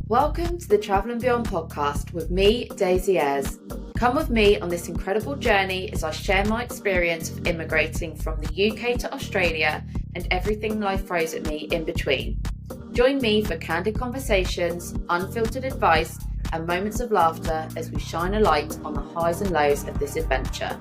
Welcome to the Travel and Beyond podcast with me, Daisy Ayres. Come with me on this incredible journey as I share my experience of immigrating from the UK to Australia and everything life throws at me in between. Join me for candid conversations, unfiltered advice, and moments of laughter as we shine a light on the highs and lows of this adventure.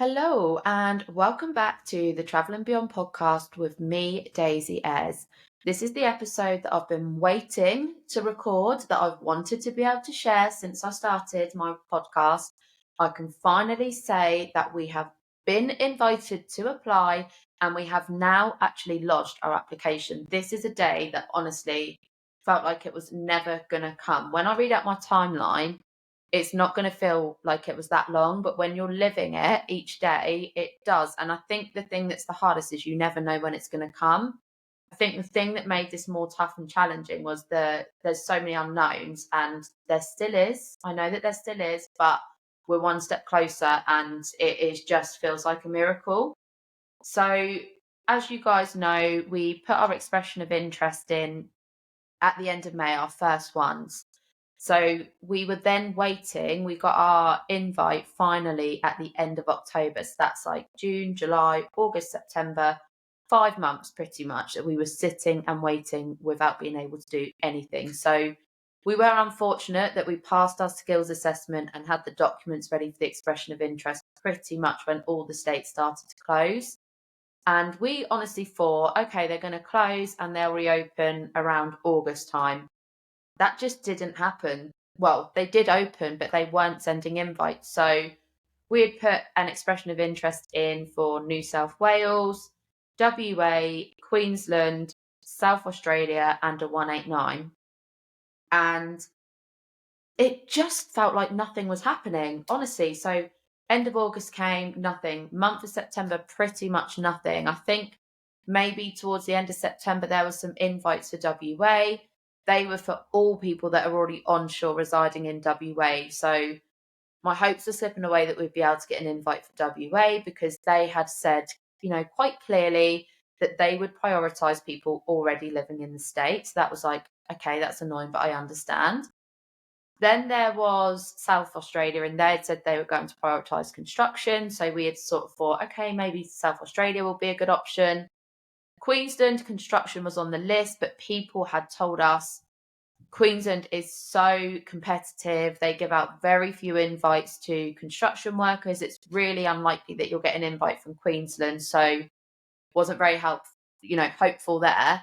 Hello, and welcome back to the Travel and Beyond podcast with me, Daisy Ayres. This is the episode that I've been waiting to record, that I've wanted to be able to share since I started my podcast. I can finally say that we have been invited to apply and we have now actually lodged our application. This is a day that honestly felt like it was never going to come. When I read out my timeline, it's not going to feel like it was that long, but when you're living it each day, it does. And I think the thing that's the hardest is you never know when it's going to come. I think the thing that made this more tough and challenging was there's so many unknowns, and there still is. I know that there still is, but we're one step closer, and it is just feels like a miracle. So, as you guys know, we put our expression of interest in at the end of May, our first ones. So we were then waiting. We got our invite finally at the end of October. So that's like June, July, August, September, 5 months pretty much that we were sitting and waiting without being able to do anything. So we were unfortunate that we passed our skills assessment and had the documents ready for the expression of interest pretty much when all the states started to close. And we honestly thought, okay, they're going to close and they'll reopen around August time. That just didn't happen. Well, they did open, but they weren't sending invites. So we had put an expression of interest in for New South Wales, WA, Queensland, South Australia, and a 189. And it just felt like nothing was happening, honestly. So end of August came, nothing. Month of September, pretty much nothing. I think maybe towards the end of September, there were some invites for WA. They were for all people that are already onshore residing in WA. So my hopes are slipping away that we'd be able to get an invite for WA because they had said, quite clearly that they would prioritise people already living in the States. That was like, okay, that's annoying, but I understand. Then there was South Australia, and they had said they were going to prioritise construction. So we had sort of thought, okay, maybe South Australia will be a good option. Queensland construction was on the list, but people had told us Queensland is so competitive. They give out very few invites to construction workers. It's really unlikely that you'll get an invite from Queensland. So wasn't very hopeful there.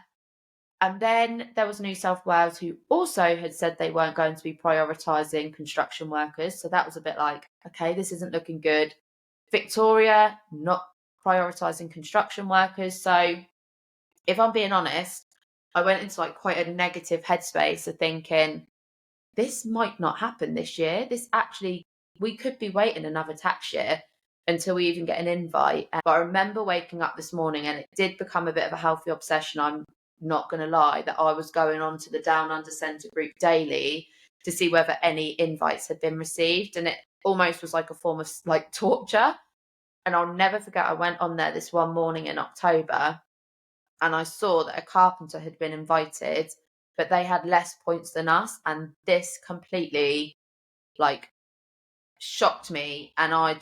And then there was New South Wales, who also had said they weren't going to be prioritising construction workers. So that was a bit like, okay, this isn't looking good. Victoria, not prioritising construction workers. So if I'm being honest, I went into like quite a negative headspace of thinking, this might not happen this year. We could be waiting another tax year until we even get an invite. But I remember waking up this morning and it did become a bit of a healthy obsession. I'm not going to lie, that I was going on to the Down Under Centre group daily to see whether any invites had been received. And it almost was like a form of like torture. And I'll never forget, I went on there this one morning in October and I saw that a carpenter had been invited, but they had less points than us. And this completely like shocked me. And I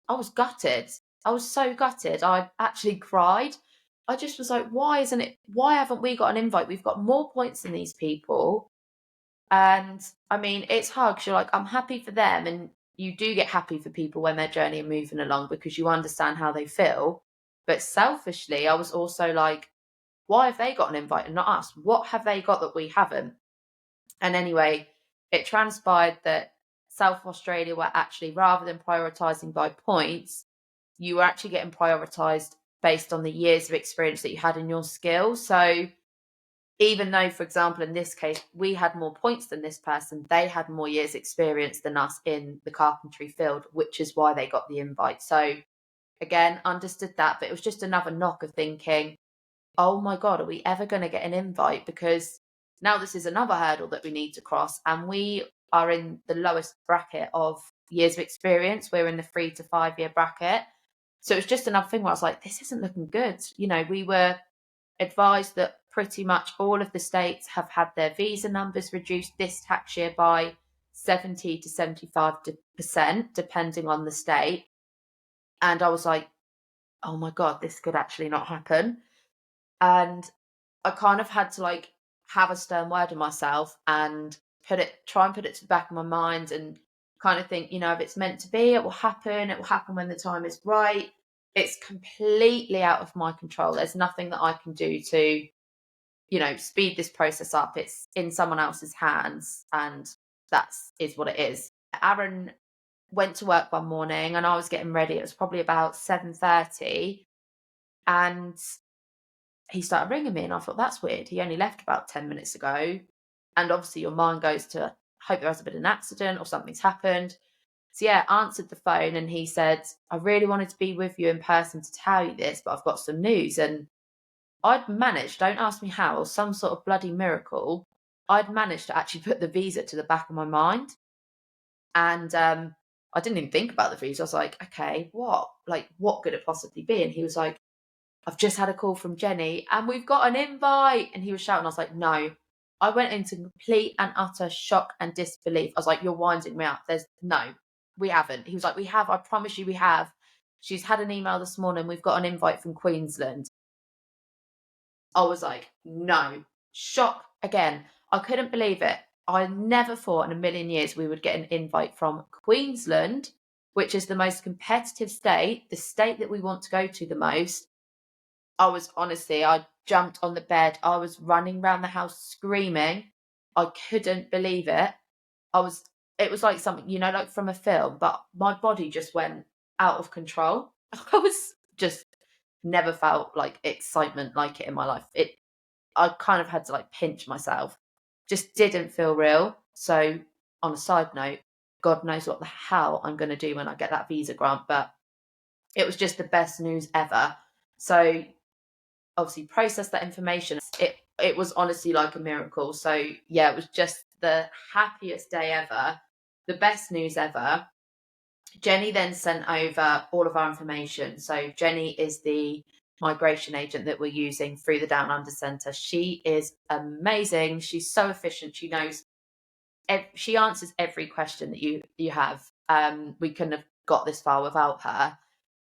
was gutted. I was so gutted. I actually cried. I just was like, why haven't we got an invite? We've got more points than these people. And I mean, it's hard because you're like, I'm happy for them. And you do get happy for people when their journey are moving along because you understand how they feel. But selfishly, I was also like, why have they got an invite and not us? What have they got that we haven't? And anyway, it transpired that South Australia were actually, rather than prioritising by points, you were actually getting prioritised based on the years of experience that you had in your skill. So even though, for example, in this case, we had more points than this person, they had more years experience than us in the carpentry field, which is why they got the invite. So again, understood that, but it was just another knock of thinking, oh my God, are we ever going to get an invite? Because now this is another hurdle that we need to cross. And we are in the lowest bracket of years of experience. We're in the 3 to 5 year bracket. So it's just another thing where I was like, this isn't looking good. We were advised that pretty much all of the states have had their visa numbers reduced this tax year by 70 to 75%, depending on the state. And I was like, oh my God, this could actually not happen. And I kind of had to like have a stern word with myself and try and put it to the back of my mind and kind of think, if it's meant to be, it will happen. It will happen when the time is right. It's completely out of my control. There's nothing that I can do to, speed this process up. It's in someone else's hands, and is what it is. Aaron went to work one morning and I was getting ready. It was probably about 7:30, and he started ringing me, and I thought, that's weird. He only left about 10 minutes ago. And obviously your mind goes to, hope there hasn't been an accident or something's happened. So yeah, answered the phone, and he said, I really wanted to be with you in person to tell you this, but I've got some news. And I'd managed, don't ask me how, some sort of bloody miracle, I'd managed to actually put the visa to the back of my mind. And I didn't even think about the visa. I was like, okay, what could it possibly be? And he was like, I've just had a call from Jenny and we've got an invite. And he was shouting. I was like, no. I went into complete and utter shock and disbelief. I was like, you're winding me up. No, we haven't. He was like, we have. I promise you we have. She's had an email this morning. We've got an invite from Queensland. I was like, no. Shock again. I couldn't believe it. I never thought in a million years we would get an invite from Queensland, which is the most competitive state, the state that we want to go to the most. I jumped on the bed. I was running around the house screaming. I couldn't believe it. It was like something, like from a film, but my body just went out of control. I was just never felt like excitement like it in my life. I kind of had to like pinch myself. Just didn't feel real. So on a side note, God knows what the hell I'm going to do when I get that visa grant, but it was just the best news ever. So obviously process that information. It was honestly like a miracle. So yeah, it was just the happiest day ever, the best news ever. Jenny then sent over all of our information. So Jenny is the migration agent that we're using through the Down Under Centre. She is amazing. She's so efficient. She knows, she answers every question that you have. We couldn't have got this far without her.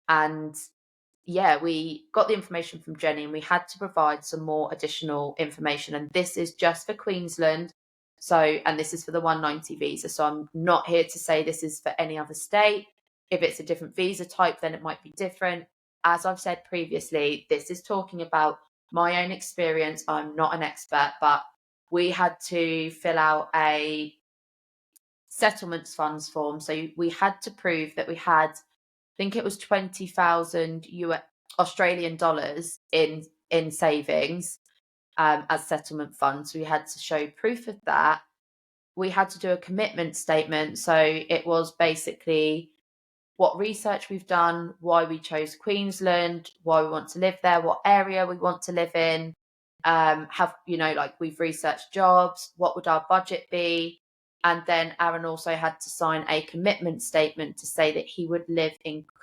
And yeah, we got the information from Jenny, and we had to provide some more additional information. And this is just for Queensland. And this is for the 190 visa. So I'm not here to say this is for any other state. If it's a different visa type, then it might be different. As I've said previously, this is talking about my own experience. I'm not an expert, but we had to fill out a settlements funds form. So we had to prove that we had, I think it was 20,000 Australian dollars in savings as settlement funds. We had to show proof of that. We had to do a commitment statement. So it was basically what research we've done, why we chose Queensland, why we want to live there, what area we want to live in, we've researched jobs, what would our budget be? And then Aaron also had to sign a commitment statement to say that he would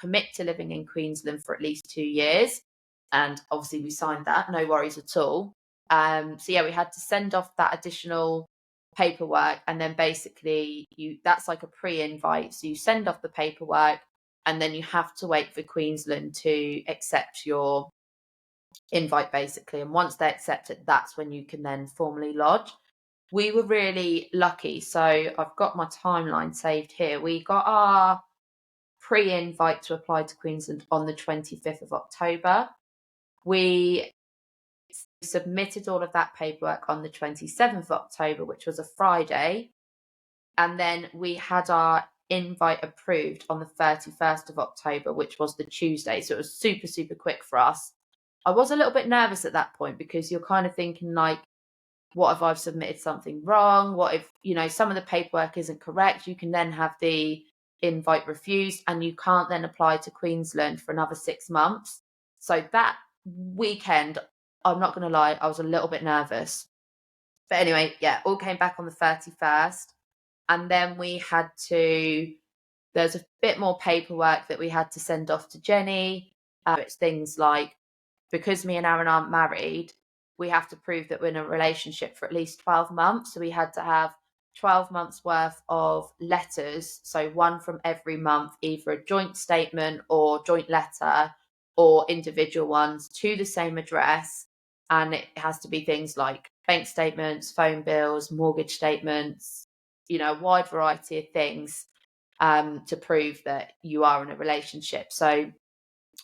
commit to living in Queensland for at least 2 years. And obviously we signed that, no worries at all. So yeah, we had to send off that additional paperwork, and then basically that's like a pre-invite. So you send off the paperwork, and then you have to wait for Queensland to accept your invite, basically. And once they accept it, that's when you can then formally lodge. We were really lucky. So I've got my timeline saved here. We got our pre-invite to apply to Queensland on the 25th of October. We submitted all of that paperwork on the 27th of October, which was a Friday. And then we had our invite approved on the 31st of October, which was the Tuesday. So it was super, super quick for us. I was a little bit nervous at that point, because you're kind of thinking like, what if I've submitted something wrong? What if, some of the paperwork isn't correct? You can then have the invite refused, and you can't then apply to Queensland for another 6 months. So that weekend, I'm not going to lie, I was a little bit nervous. But anyway, yeah, all came back on the 31st. And then there's a bit more paperwork that we had to send off to Jenny. It's things like, because me and Aaron aren't married, we have to prove that we're in a relationship for at least 12 months. So we had to have 12 months worth of letters. So one from every month, either a joint statement or joint letter or individual ones to the same address. And it has to be things like bank statements, phone bills, mortgage statements, a wide variety of things to prove that you are in a relationship. So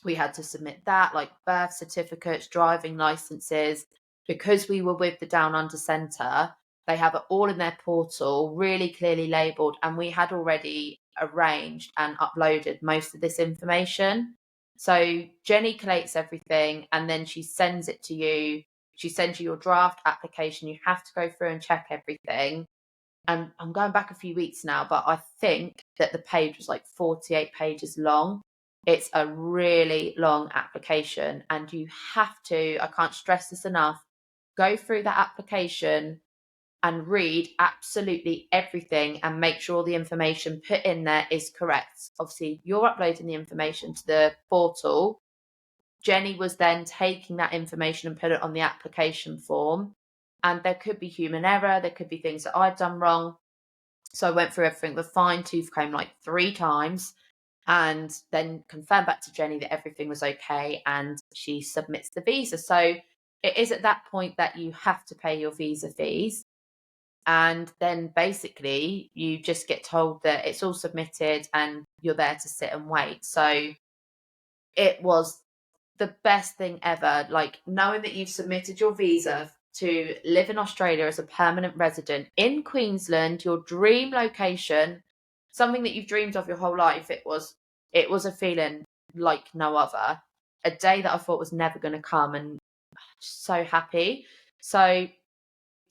we had to submit that, like birth certificates, driving licenses. Because we were with the Down Under Centre, they have it all in their portal, really clearly labelled, and we had already arranged and uploaded most of this information. So Jenny collates everything and then she sends it to you. She sends you your draft application. You have to go through and check everything. And I'm going back a few weeks now, but I think that the page was like 48 pages long. It's a really long application, and you have to, I can't stress this enough, go through that application and read absolutely everything and make sure the information put in there is correct. Obviously, you're uploading the information to the portal. Jenny was then taking that information and put it on the application form. And there could be human error, there could be things that I've done wrong. So I went through everything with fine tooth comb like 3 times and then confirmed back to Jenny that everything was okay, and she submits the visa. So it is at that point that you have to pay your visa fees. And then basically you just get told that it's all submitted and you're there to sit and wait. So it was the best thing ever. Like, knowing that you've submitted your visa to live in Australia as a permanent resident in Queensland, your dream location, something that you've dreamed of your whole life. It was a feeling like no other. A day that I thought was never going to come, and so happy. So I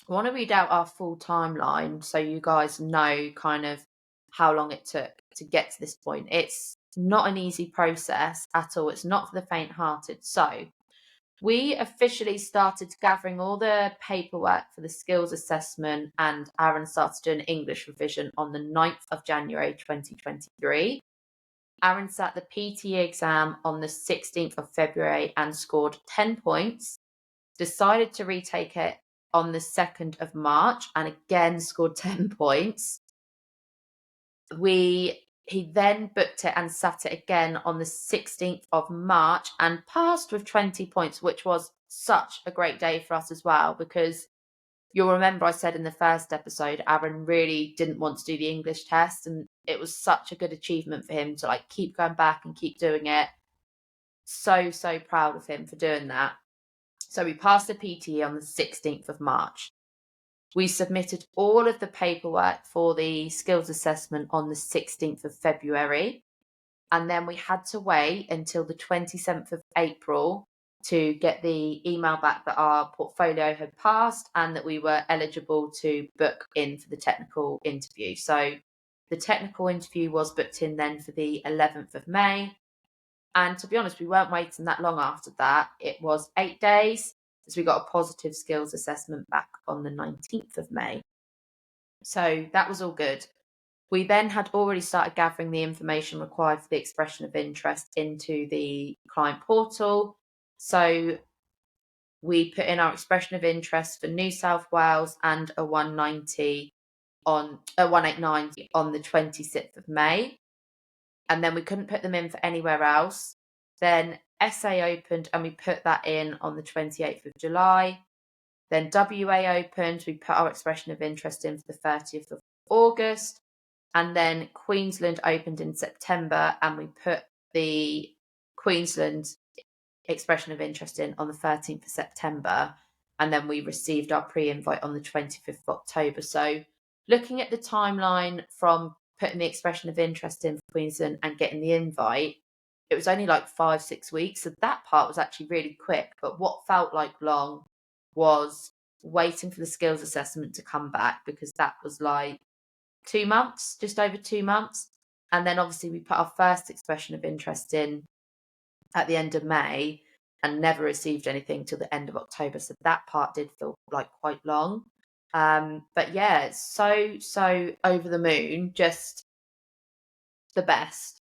want to read out our full timeline so you guys know kind of how long it took to get to this point. It's not an easy process at all. It's not for the faint-hearted. So we officially started gathering all the paperwork for the skills assessment, and Aaron started doing English revision on the 9th of January 2023. Aaron sat the PTE exam on the 16th of February and scored 10 points, decided to retake it on the 2nd of March and again scored 10 points. He then booked it and sat it again on the 16th of March and passed with 20 points, which was such a great day for us as well, because you'll remember I said in the first episode, Aaron really didn't want to do the English test, and it was such a good achievement for him to like keep going back and keep doing it. So proud of him for doing that. So we passed the PTE on the 16th of March. We submitted all of the paperwork for the skills assessment on the 16th of February. And then we had to wait until the 27th of April to get the email back that our portfolio had passed and that we were eligible to book in for the technical interview. So the technical interview was booked in then for the 11th of May. And to be honest, we weren't waiting that long after that. It was 8 days, as we got a positive skills assessment back on the 19th of May. So that was all good. We then had already started gathering the information required for the expression of interest into the client portal. So we put in our expression of interest for New South Wales and a 189 on the 26th of May. And then we couldn't put them in for anywhere else. Then SA opened and we put that in on the 28th of July. Then WA opened, we put our expression of interest in for the 30th of August. And then Queensland opened in September and we put the Queensland expression of interest in on the 13th of September. And then we received our pre-invite on the 25th of October. So looking at the timeline from putting the expression of interest in for Queensland and getting the invite, it was only like 5-6 weeks. So that part was actually really quick. But what felt like long was waiting for the skills assessment to come back, because that was like 2 months, just over 2 months. And then obviously we put our first expression of interest in at the end of May and never received anything till the end of October. So that part did feel like quite long. But yeah, it's so over the moon, just the best.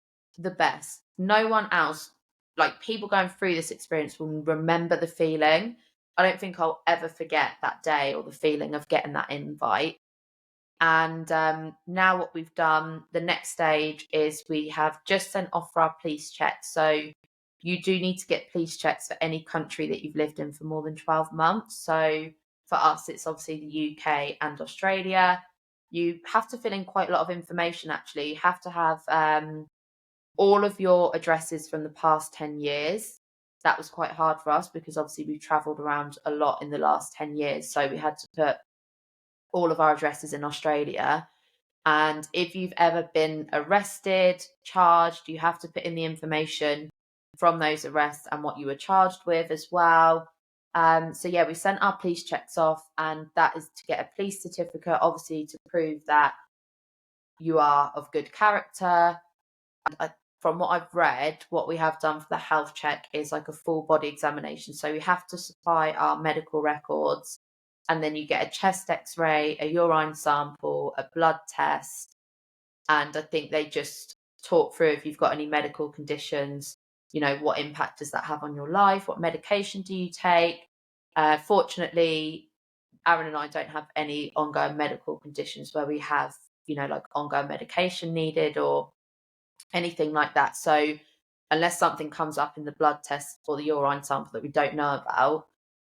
No one else, like people going through this experience, will remember the feeling I don't think I'll ever forget that day or the feeling of getting that invite. And now what we've done, the next stage is we have just sent off for our police checks. So you do need to get police checks for any country that you've lived in for more than 12 months. So for us, it's obviously the UK and Australia. You have to fill in quite a lot of information, actually. You have to have all of your addresses from the past 10 years. That was quite hard for us because obviously we've travelled around a lot in the last 10 years. So we had to put all of our addresses in Australia. And if you've ever been arrested, charged, you have to put in the information from those arrests and what you were charged with as well. So yeah, we sent our police checks off, and that is to get a police certificate, obviously to prove that you are of good character. And from what I've read, what we have done for the health check is like a full body examination. So we have to supply our medical records, and then you get a chest x-ray, a urine sample, a blood test, and I think they just talk through if you've got any medical conditions, what impact does that have on your life? What medication do you take? Fortunately, Aaron and I don't have any ongoing medical conditions where we have, like ongoing medication needed or anything like that. So unless something comes up in the blood test or the urine sample that we don't know about,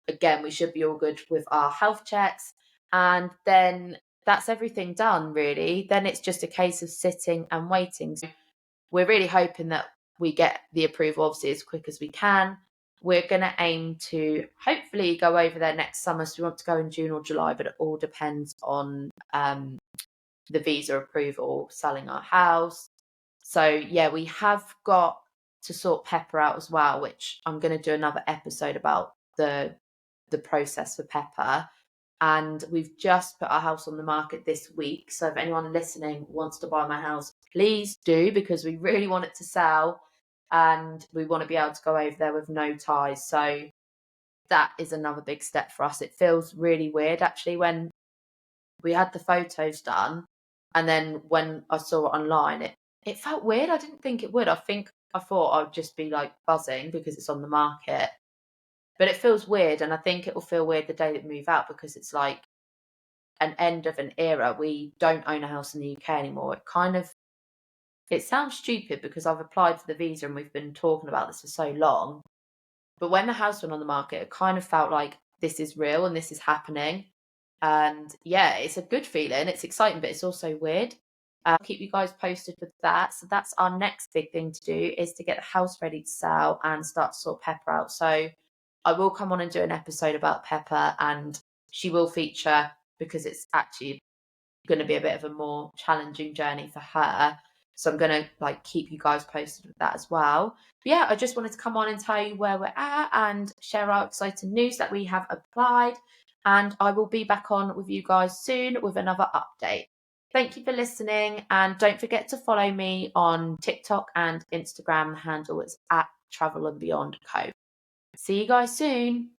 again, we should be all good with our health checks. And then that's everything done, really. Then it's just a case of sitting and waiting. So we're really hoping that we get the approval, obviously, as quick as we can. We're going to aim to hopefully go over there next summer. So we want to go in June or July, but it all depends on the visa approval, selling our house. So yeah, we have got to sort Pepper out as well, which I'm going to do another episode about the process for Pepper. And we've just put our house on the market this week. So if anyone listening wants to buy my house, please do, because we really want it to sell and we want to be able to go over there with no ties. So that is another big step for us. It feels really weird actually when we had the photos done, and then when I saw it online, it felt weird. I didn't think it would. I thought I'd just be like buzzing because it's on the market. But it feels weird, and I think it will feel weird the day that we move out because it's like an end of an era. We don't own a house in the UK anymore. It sounds stupid because I've applied for the visa and we've been talking about this for so long. But when the house went on the market, it kind of felt like this is real and this is happening. And yeah, it's a good feeling. It's exciting, but it's also weird. I'll keep you guys posted with that. So that's our next big thing to do, is to get the house ready to sell and start to sort Pepper out. So I will come on and do an episode about Pepper, and she will feature because it's actually going to be a bit of a more challenging journey for her. So I'm going to keep you guys posted with that as well. But yeah, I just wanted to come on and tell you where we're at and share our exciting news that we have applied. And I will be back on with you guys soon with another update. Thank you for listening, and don't forget to follow me on TikTok and Instagram. The handle is at Travel and Beyond Co. See you guys soon.